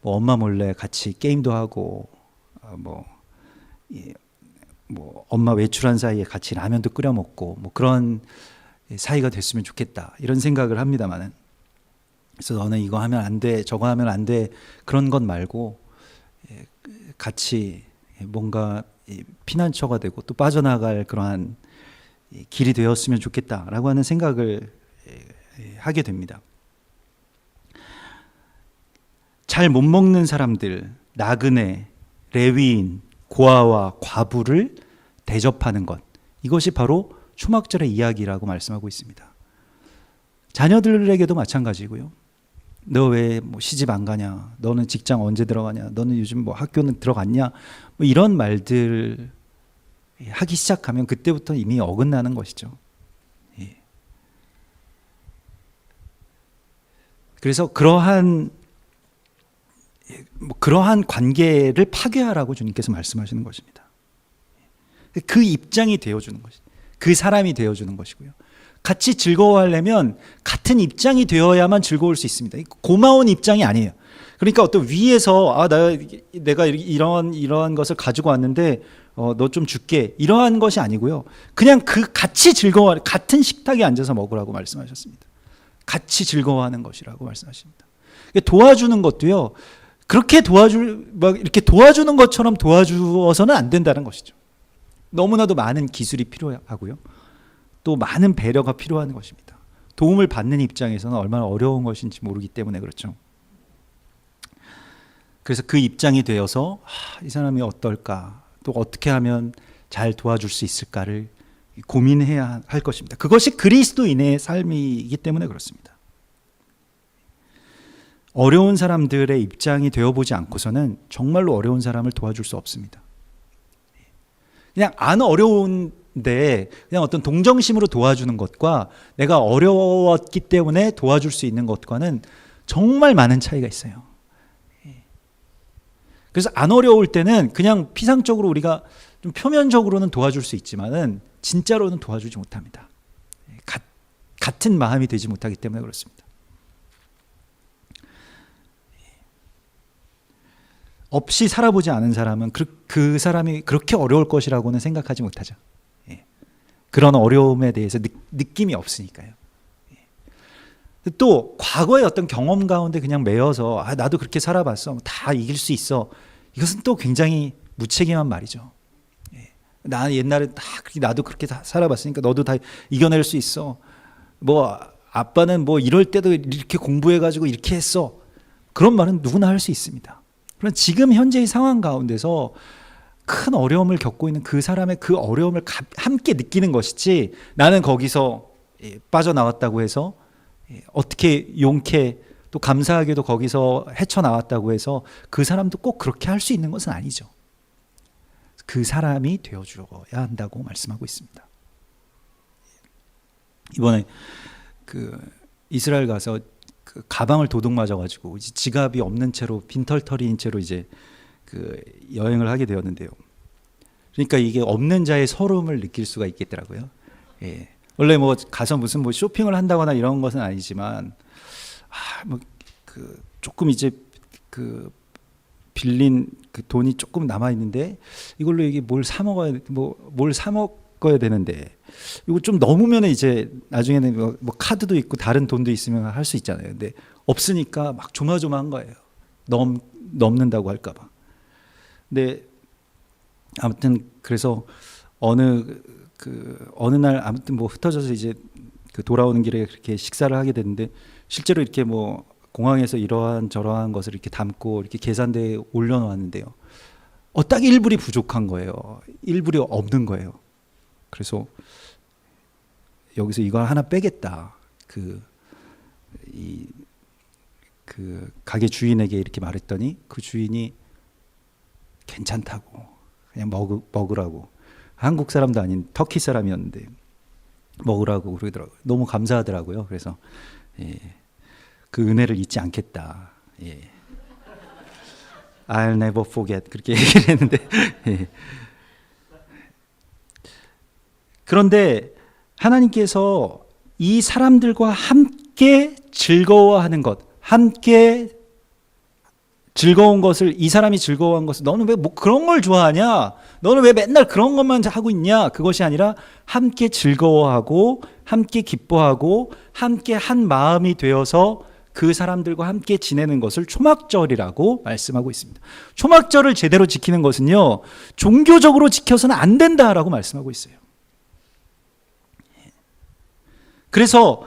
엄마 몰래 같이 게임도 하고, 엄마 외출한 사이에 같이 라면도 끓여 먹고, 그런 사이가 됐으면 좋겠다 이런 생각을 합니다만은, 그래서 너는 이거 하면 안 돼, 저거 하면 안 돼, 그런 것 말고 같이 뭔가 피난처가 되고 또 빠져나갈 그러한 길이 되었으면 좋겠다라고 하는 생각을 하게 됩니다. 잘 못 먹는 사람들, 나그네, 레위인, 고아와 과부를 대접하는 것, 이것이 바로 초막절의 이야기라고 말씀하고 있습니다. 자녀들에게도 마찬가지고요. 너 왜 뭐 시집 안 가냐? 너는 직장 언제 들어가냐? 너는 요즘 뭐 학교는 들어갔냐? 뭐 이런 말들 하기 시작하면 그때부터 이미 어긋나는 것이죠. 예. 그래서 그러한 관계를 파괴하라고 주님께서 말씀하시는 것입니다. 그 입장이 되어주는 것이, 그 사람이 되어주는 것이고요. 같이 즐거워하려면 같은 입장이 되어야만 즐거울 수 있습니다. 고마운 입장이 아니에요. 그러니까 어떤 위에서 내가 이러한 것을 가지고 왔는데 너 좀 줄게, 이러한 것이 아니고요. 그냥 같이 같은 식탁에 앉아서 먹으라고 말씀하셨습니다. 같이 즐거워하는 것이라고 말씀하십니다. 도와주는 것도요. 그렇게 이렇게 도와주는 것처럼 도와주어서는 안 된다는 것이죠. 너무나도 많은 기술이 필요하고요. 또 많은 배려가 필요한 것입니다. 도움을 받는 입장에서는 얼마나 어려운 것인지 모르기 때문에 그렇죠. 그래서 그 입장이 되어서 이 사람이 어떨까, 또 어떻게 하면 잘 도와줄 수 있을까를 고민해야 할 것입니다. 그것이 그리스도인의 삶이기 때문에 그렇습니다. 어려운 사람들의 입장이 되어보지 않고서는 정말로 어려운 사람을 도와줄 수 없습니다. 그냥 안 어려운데 그냥 어떤 동정심으로 도와주는 것과 내가 어려웠기 때문에 도와줄 수 있는 것과는 정말 많은 차이가 있어요. 그래서 안 어려울 때는 그냥 피상적으로 우리가 좀 표면적으로는 도와줄 수 있지만은 진짜로는 도와주지 못합니다. 같은 마음이 되지 못하기 때문에 그렇습니다. 없이 살아보지 않은 사람은 그 사람이 그렇게 어려울 것이라고는 생각하지 못하죠. 그런 어려움에 대해서 느낌이 없으니까요. 또 과거의 어떤 경험 가운데 그냥 매여서 나도 그렇게 살아봤어, 다 이길 수 있어, 이것은 또 굉장히 무책임한 말이죠. 나 옛날에 나도 그렇게 다 살아봤으니까 너도 다 이겨낼 수 있어. 뭐 아빠는 뭐 이럴 때도 이렇게 공부해가지고 이렇게 했어. 그런 말은 누구나 할 수 있습니다. 그럼 지금 현재의 상황 가운데서 큰 어려움을 겪고 있는 그 사람의 그 어려움을 함께 느끼는 것이지, 나는 거기서 빠져나왔다고 해서 어떻게 용케 또 감사하게도 거기서 헤쳐나왔다고 해서 그 사람도 꼭 그렇게 할 수 있는 것은 아니죠. 그 사람이 되어줘야 한다고 말씀하고 있습니다. 이번에 이스라엘 가서 가방을 도둑 맞아가지고 지갑이 없는 채로 빈털터리인 채로 이제 여행을 하게 되었는데요. 그러니까 이게 없는 자의 서러움을 느낄 수가 있겠더라고요. 예. 원래 뭐 가서 무슨 뭐 쇼핑을 한다거나 이런 것은 아니지만, 조금 이제 빌린 돈이 조금 남아 있는데 이걸로 이게 뭘 사 먹어야 되는데 이거 좀 넘으면 이제 나중에는 뭐 카드도 있고 다른 돈도 있으면 할 수 있잖아요. 근데 없으니까 막 조마조마한 거예요. 넘는다고 할까봐. 근데 아무튼 그래서 어느 날 아무튼 뭐 흩어져서 이제 돌아오는 길에 그렇게 식사를 하게 됐는데, 실제로 이렇게 뭐 공항에서 이러한 저러한 것을 이렇게 담고 이렇게 계산대에 올려놓았는데요. 딱 1불이 부족한 거예요. 1불이 없는 거예요. 그래서 여기서 이걸 하나 빼겠다. 가게 주인에게 이렇게 말했더니 그 주인이 괜찮다고 그냥 먹으라고, 한국 사람도 아닌 터키 사람이었는데 먹으라고 그러더라고요. 너무 감사하더라고요. 그래서 그 은혜를 잊지 않겠다. I'll never forget 그렇게 얘기를 했는데 그런데 하나님께서 이 사람들과 함께 즐거워하는 것, 함께 즐거운 것을, 이 사람이 즐거워한 것을 너는 왜 뭐 그런 걸 좋아하냐? 너는 왜 맨날 그런 것만 하고 있냐? 그것이 아니라 함께 즐거워하고 함께 기뻐하고 함께 한 마음이 되어서 그 사람들과 함께 지내는 것을 초막절이라고 말씀하고 있습니다. 초막절을 제대로 지키는 것은요, 종교적으로 지켜서는 안 된다라고 말씀하고 있어요. 그래서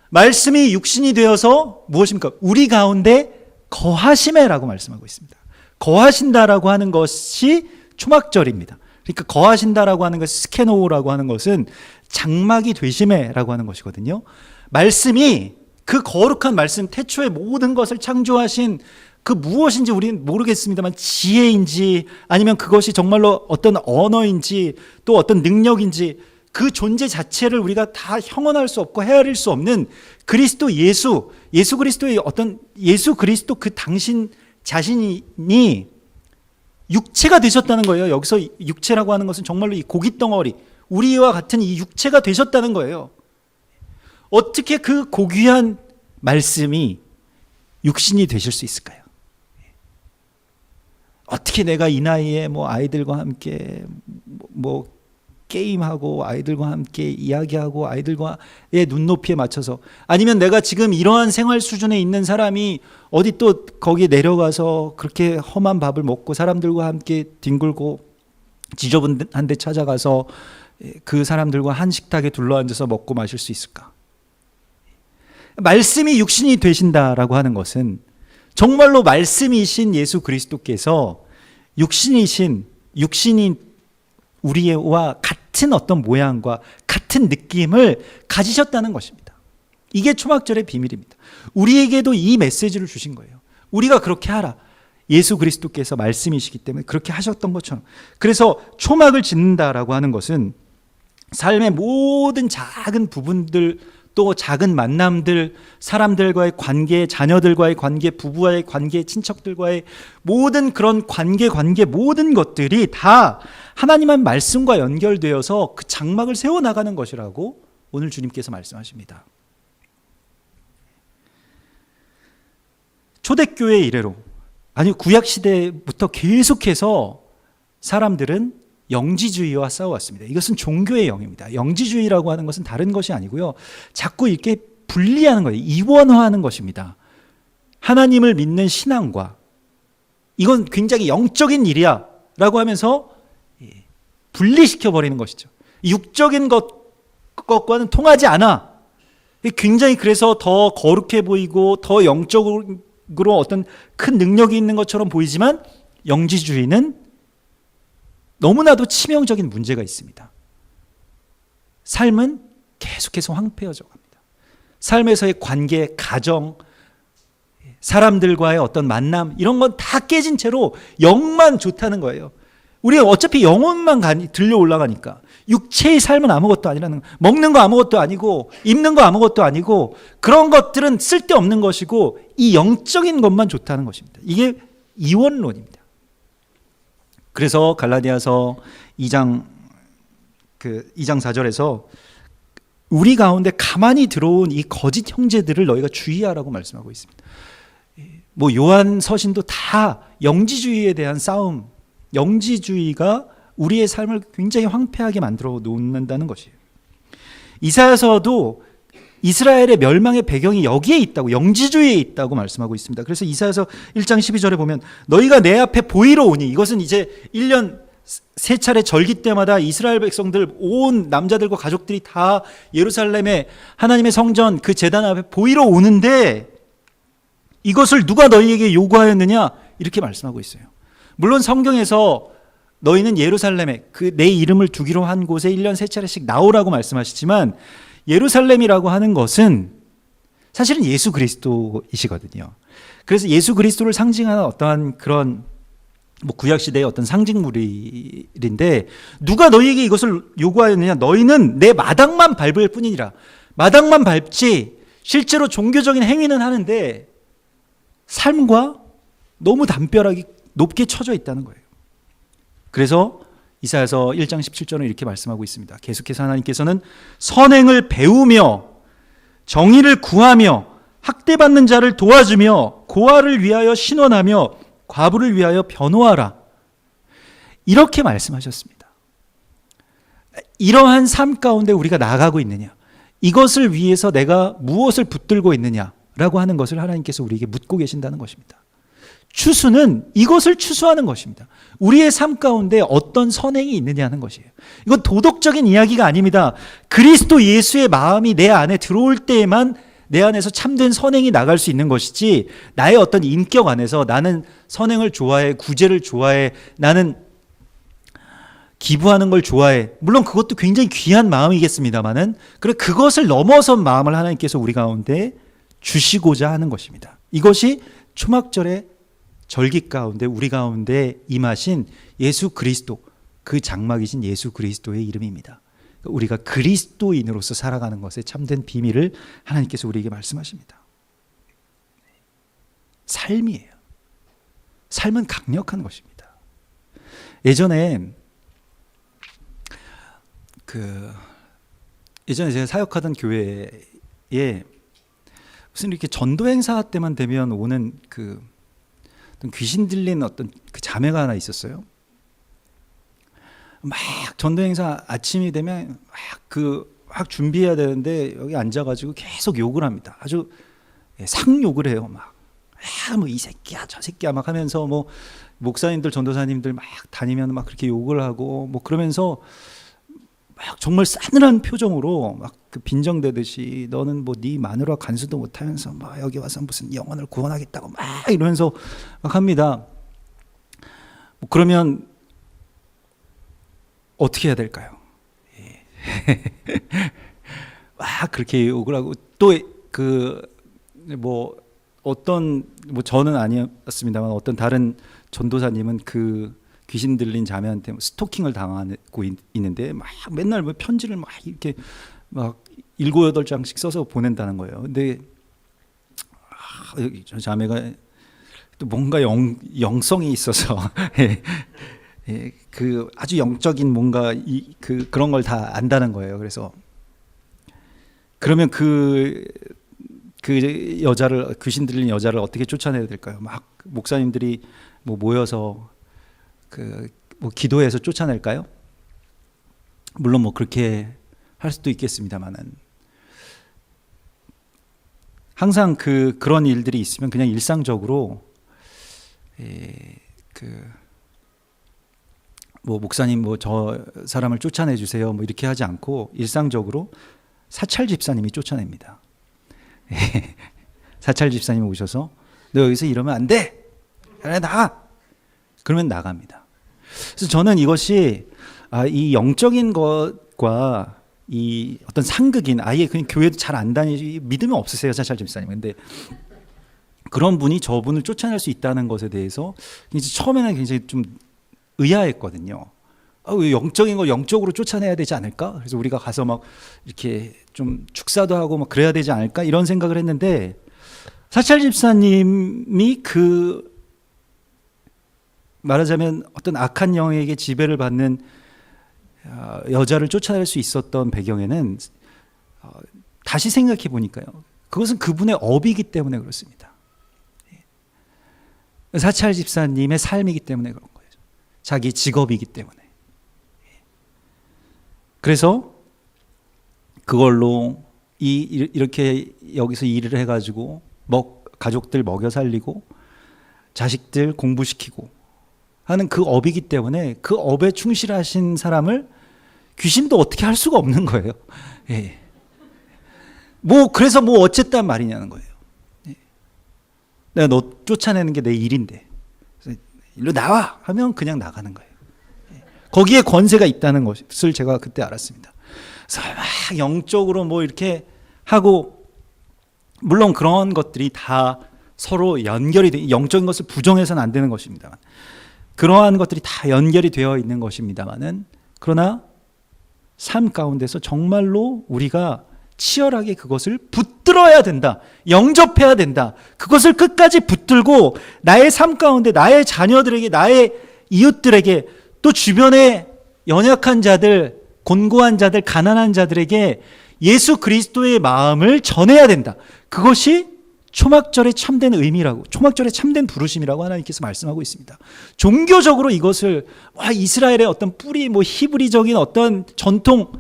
말씀이 육신이 되어서 무엇입니까? 우리 가운데 거하심에라고 말씀하고 있습니다. 거하신다라고 하는 것이 초막절입니다. 그러니까 거하신다라고 하는 것이 스케노우라고 하는 것은 장막이 되심에라고 하는 것이거든요. 말씀이 그 거룩한 말씀, 태초에 모든 것을 창조하신 그 무엇인지 우리는 모르겠습니다만 지혜인지 아니면 그것이 정말로 어떤 언어인지 또 어떤 능력인지 그 존재 자체를 우리가 다 형언할 수 없고 헤아릴 수 없는 그리스도 예수 그리스도의 어떤 예수 그리스도 그 당신 자신이 육체가 되셨다는 거예요. 여기서 육체라고 하는 것은 정말로 이 고깃 덩어리, 우리와 같은 이 육체가 되셨다는 거예요. 어떻게 그 고귀한 말씀이 육신이 되실 수 있을까요? 어떻게 내가 이 나이에 뭐 아이들과 함께 뭐 게임하고 아이들과 함께 이야기하고 아이들과의 눈높이에 맞춰서, 아니면 내가 지금 이러한 생활 수준에 있는 사람이 어디 또 거기에 내려가서 그렇게 험한 밥을 먹고 사람들과 함께 뒹굴고 지저분한 데 찾아가서 그 사람들과 한 식탁에 둘러앉아서 먹고 마실 수 있을까? 말씀이 육신이 되신다라고 하는 것은 정말로 말씀이신 예수 그리스도께서 육신이 우리와 같은 어떤 모양과 같은 느낌을 가지셨다는 것입니다. 이게 초막절의 비밀입니다. 우리에게도 이 메시지를 주신 거예요. 우리가 그렇게 하라. 예수 그리스도께서 말씀이시기 때문에 그렇게 하셨던 것처럼. 그래서 초막을 짓는다라고 하는 것은 삶의 모든 작은 부분들, 또 작은 만남들, 사람들과의 관계, 자녀들과의 관계, 부부와의 관계, 친척들과의 모든 그런 관계 모든 것들이 다 하나님의 말씀과 연결되어서 그 장막을 세워나가는 것이라고 오늘 주님께서 말씀하십니다. 초대교회 이래로, 아니 구약시대부터 계속해서 사람들은 영지주의와 싸워왔습니다. 이것은 종교의 영입니다. 영지주의라고 하는 것은 다른 것이 아니고요, 자꾸 이렇게 분리하는 거예요. 이원화하는 것입니다. 하나님을 믿는 신앙과 이건 굉장히 영적인 일이야 라고 하면서 분리시켜버리는 것이죠. 육적인 것과는 통하지 않아. 굉장히 그래서 더 거룩해 보이고 더 영적으로 어떤 큰 능력이 있는 것처럼 보이지만 영지주의는 너무나도 치명적인 문제가 있습니다. 삶은 계속해서 황폐해져 갑니다. 삶에서의 관계, 가정, 사람들과의 어떤 만남, 이런 건 다 깨진 채로 영만 좋다는 거예요. 우리가 어차피 영혼만 들려 올라가니까 육체의 삶은 아무것도 아니라는 거예요. 먹는 거 아무것도 아니고 입는 거 아무것도 아니고 그런 것들은 쓸데없는 것이고 이 영적인 것만 좋다는 것입니다. 이게 이원론입니다. 그래서 갈라디아서 2장 4절에서 우리 가운데 가만히 들어온 이 거짓 형제들을 너희가 주의하라고 말씀하고 있습니다. 뭐 요한 서신도 다 영지주의에 대한 싸움, 영지주의가 우리의 삶을 굉장히 황폐하게 만들어 놓는다는 것이에요. 이사야서도 이스라엘의 멸망의 배경이 여기에 있다고, 영지주의에 있다고 말씀하고 있습니다. 그래서 이사야서 1장 12절에 보면 너희가 내 앞에 보이러 오니, 이것은 이제 1년 3차례 절기 때마다 이스라엘 백성들 온 남자들과 가족들이 다 예루살렘에 하나님의 성전 그 제단 앞에 보이러 오는데 이것을 누가 너희에게 요구하였느냐 이렇게 말씀하고 있어요. 물론 성경에서 너희는 예루살렘에 그 내 이름을 두기로 한 곳에 1년 3차례씩 나오라고 말씀하시지만 예루살렘이라고 하는 것은 사실은 예수 그리스도이시거든요. 그래서 예수 그리스도를 상징하는 어떠한 그런 뭐 구약시대의 어떤 상징물인데 누가 너희에게 이것을 요구하였느냐, 너희는 내 마당만 밟을 뿐이니라. 마당만 밟지 실제로 종교적인 행위는 하는데 삶과 너무 담벼락이 높게 쳐져 있다는 거예요. 그래서 이사야서 1장 17절은 이렇게 말씀하고 있습니다. 계속해서 하나님께서는 선행을 배우며 정의를 구하며 학대받는 자를 도와주며 고아를 위하여 신원하며 과부를 위하여 변호하라. 이렇게 말씀하셨습니다. 이러한 삶 가운데 우리가 나아가고 있느냐, 이것을 위해서 내가 무엇을 붙들고 있느냐라고 하는 것을 하나님께서 우리에게 묻고 계신다는 것입니다. 추수는 이것을 추수하는 것입니다. 우리의 삶 가운데 어떤 선행이 있느냐는 것이에요. 이건 도덕적인 이야기가 아닙니다. 그리스도 예수의 마음이 내 안에 들어올 때에만 내 안에서 참된 선행이 나갈 수 있는 것이지, 나의 어떤 인격 안에서 나는 선행을 좋아해, 구제를 좋아해, 나는 기부하는 걸 좋아해, 물론 그것도 굉장히 귀한 마음이겠습니다만은 그것을 넘어선 마음을 하나님께서 우리 가운데 주시고자 하는 것입니다. 이것이 초막절의 절기 가운데 우리 가운데 임하신 예수 그리스도, 그 장막이신 예수 그리스도의 이름입니다. 우리가 그리스도인으로서 살아가는 것의 참된 비밀을 하나님께서 우리에게 말씀하십니다. 삶이에요. 삶은 강력한 것입니다. 예전에 제가 사역하던 교회에 무슨 이렇게 전도 행사 때만 되면 오는 어떤 귀신 들린 어떤 그 자매가 하나 있었어요. 막 전도 행사 아침이 되면 막 준비해야 되는데 여기 앉아가지고 계속 욕을 합니다. 아주 상욕을 해요. 막 뭐 이 새끼야 저 새끼야 막 하면서, 뭐 목사님들 전도사님들 막 다니면 막 그렇게 욕을 하고, 뭐 그러면서 막 정말 싸늘한 표정으로 막 빈정대듯이 너는 뭐 네 마누라 간수도 못하면서 막 여기 와서 무슨 영혼을 구원하겠다고 막 이러면서 막 합니다. 뭐 그러면 어떻게 해야 될까요? 막 그렇게 욕을 하고, 또 저는 아니었습니다만 어떤 다른 전도사님은 귀신 들린 자매한테 스토킹을 당하고 있는데 막 맨날 뭐 편지를 막 이렇게 막 7, 8장씩 써서 보낸다는 거예요. 근데 저 자매가 또 뭔가 영성이 있어서 아주 영적인 뭔가 그런 걸 다 안다는 거예요. 그래서 그러면 그 여자를, 귀신 들린 여자를 어떻게 쫓아내야 될까요? 막 목사님들이 뭐 모여서 뭐 기도해서 쫓아낼까요? 물론 뭐 그렇게 할 수도 있겠습니다만은, 항상 그런 일들이 있으면 그냥 일상적으로 뭐 목사님 뭐 저 사람을 쫓아내 주세요 뭐 이렇게 하지 않고 일상적으로 사찰 집사님이 쫓아냅니다. 사찰 집사님이 오셔서 너 여기서 이러면 안 돼, 그래 나가. 그러면 나갑니다. 그래서 저는 이것이 이 영적인 것과 이 어떤 상극인, 아예 그냥 교회도 잘 안 다니지, 믿음이 없으세요 사찰 집사님. 근데 그런 분이 저분을 쫓아낼 수 있다는 것에 대해서 처음에는 굉장히 좀 의아했거든요. 왜 영적인 걸 영적으로 쫓아내야 되지 않을까? 그래서 우리가 가서 막 이렇게 좀 축사도 하고 막 그래야 되지 않을까? 이런 생각을 했는데, 사찰 집사님이 말하자면 어떤 악한 영에게 지배를 받는 여자를 쫓아낼 수 있었던 배경에는 다시 생각해 보니까요, 그것은 그분의 업이기 때문에 그렇습니다. 사찰 집사님의 삶이기 때문에 그런 거예요. 자기 직업이기 때문에. 그래서 그걸로 이렇게 여기서 일을 해가지고 가족들 먹여 살리고 자식들 공부시키고 하는 그 업이기 때문에 그 업에 충실하신 사람을 귀신도 어떻게 할 수가 없는 거예요. 예. 그래서 어쨌단 말이냐는 거예요. 예. 내가 너 쫓아내는 게 내 일인데 일로 나와 하면 그냥 나가는 거예요. 예. 거기에 권세가 있다는 것을 제가 그때 알았습니다. 그래서 막 영적으로 뭐 이렇게 하고, 물론 그런 것들이 다 서로 연결이 돼, 영적인 것을 부정해서는 안 되는 것입니다만, 그러한 것들이 다 연결이 되어 있는 것입니다만은, 그러나 삶 가운데서 정말로 우리가 치열하게 그것을 붙들어야 된다, 영접해야 된다. 그것을 끝까지 붙들고 나의 삶 가운데 나의 자녀들에게, 나의 이웃들에게, 또 주변의 연약한 자들, 곤고한 자들, 가난한 자들에게 예수 그리스도의 마음을 전해야 된다. 그것이 초막절의 참된 의미라고, 초막절의 참된 부르심이라고 하나님께서 말씀하고 있습니다. 종교적으로 이것을 이스라엘의 어떤 뿌리, 히브리적인 어떤 전통,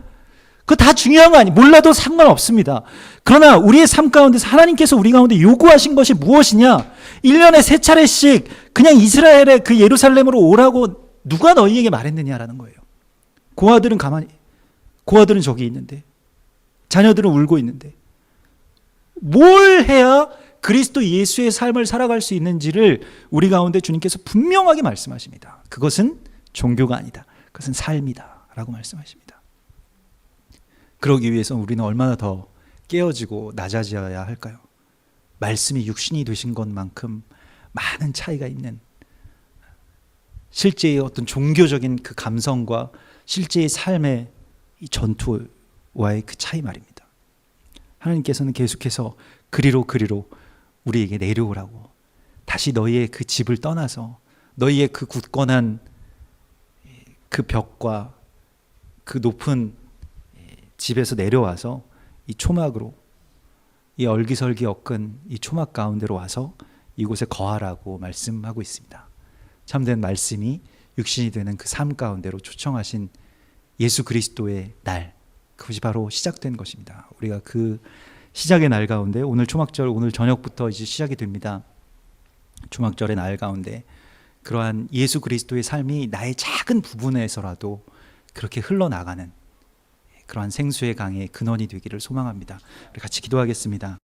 그거 다 중요한 거 아니에요. 몰라도 상관없습니다. 그러나 우리의 삶 가운데서 하나님께서 우리 가운데 요구하신 것이 무엇이냐? 1년에 3차례씩 그냥 이스라엘의 그 예루살렘으로 오라고 누가 너희에게 말했느냐라는 거예요. 고아들은 저기 있는데, 자녀들은 울고 있는데, 뭘 해야 그리스도 예수의 삶을 살아갈 수 있는지를 우리 가운데 주님께서 분명하게 말씀하십니다. 그것은 종교가 아니다. 그것은 삶이다 라고 말씀하십니다. 그러기 위해서 우리는 얼마나 더 깨어지고 낮아져야 할까요? 말씀이 육신이 되신 것만큼 많은 차이가 있는, 실제의 어떤 종교적인 그 감성과 실제의 삶의 이 전투와의 그 차이 말입니다. 하나님께서는 계속해서 그리로 우리에게 내려오라고, 다시 너희의 그 집을 떠나서 너희의 그 굳건한 그 벽과 그 높은 집에서 내려와서 이 초막으로, 이 얼기설기 엮은 이 초막 가운데로 와서 이곳에 거하라고 말씀하고 있습니다. 참된 말씀이 육신이 되는 그 삶 가운데로 초청하신 예수 그리스도의 날, 그것이 바로 시작된 것입니다. 우리가 그 시작의 날 가운데, 오늘 초막절, 오늘 저녁부터 이제 시작이 됩니다. 초막절의 날 가운데 그러한 예수 그리스도의 삶이 나의 작은 부분에서라도 그렇게 흘러나가는 그러한 생수의 강의 근원이 되기를 소망합니다. 우리 같이 기도하겠습니다.